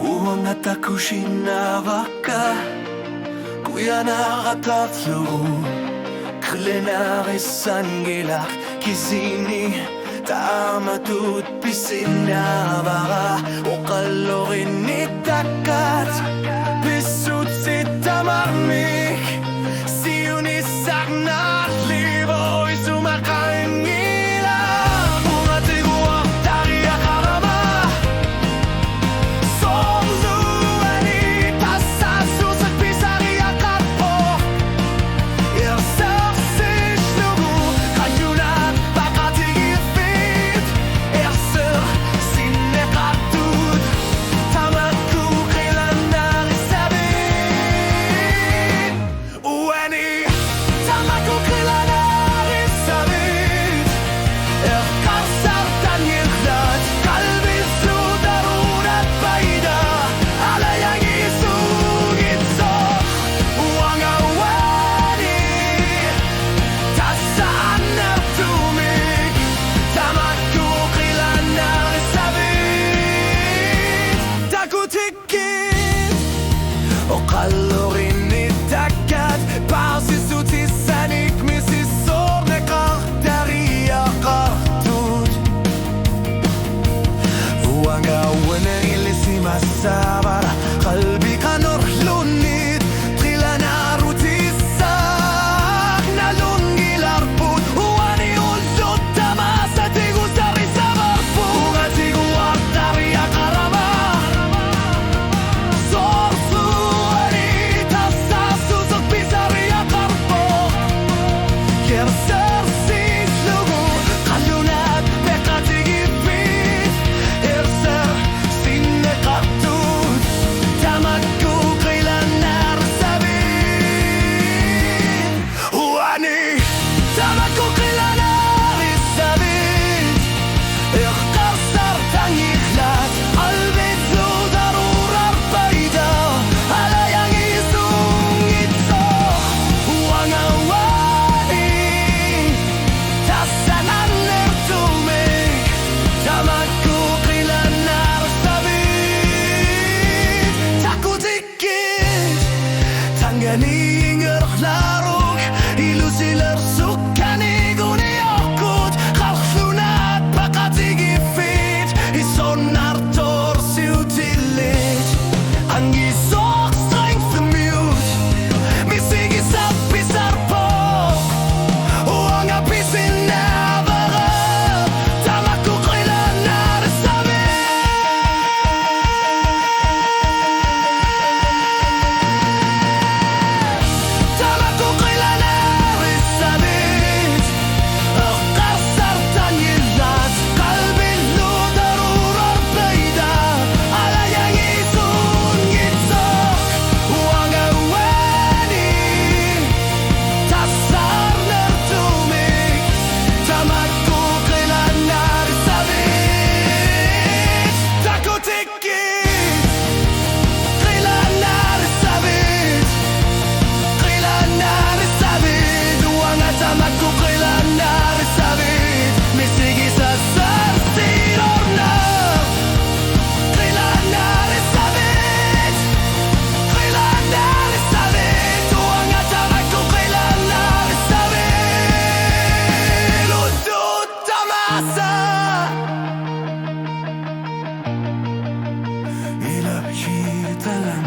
Uanga takushinavaka Kuyanaratatlu Klenarisangela Kizini Tamatut pisinavara Okalorini takat Pisut sitamarmik Siuni saknat livo Isumakainila Ungatigua taria karama Somluani Tassasus pisaria kapo Irser sishlugu Kayunat bakatigi fit Irser sinekatut Tamaku kilanar isabit Uani Tamaku kilanar isabit Irkarsar tanyirdat Kalbi sudarurat baida Ala yang isugitso Uanga wani Tasaan nertumik Tamaku kilanar isabit Takutikit O kalorini takat Pausisuti sanik misisor nekar dari akartut Uanga wana ilisi masabara Qalbi kanur lunit Trilana rutisa Nalungi larbut Uani ulzut tamasa Tigu sari sabarpu Unga tigu artari akarama Sorsu ani Tassasusuk pisari akarpo Kerser sislugu Kalunat bekatigi fit Irser sinekatut Tamaku kilanar sabit Uani Tamaku kilanar isabit Irkarsar tangiklat Albit lu darurar baida Ala yang isungitso Uanga wani Tasanan nertumik Tamaku kilanar sabit Takutikit Tangani ngerlaruk Ilusiler sukani guni okut Kalkhunat bakatigi fit Isonar torsi utilit Angi sok strength the mute Misigi sapisar po Uanga pisin navara Tamaku kilanar Tamaku kilanar isabit Irkarsar tanyilat Qalbi lu darurar baida Ala yang isungitso Uanga wani Tasar nertumik Tamaku kilanar isabit Takutikit Kilanar isabit Kilanar isabit Uanga tamaku kilanar isabit Misigi sasar sirorna Kilanar isabit Kilanar isabit Uanga tamaku kilanar isabit Udut tamasa Ila kita lang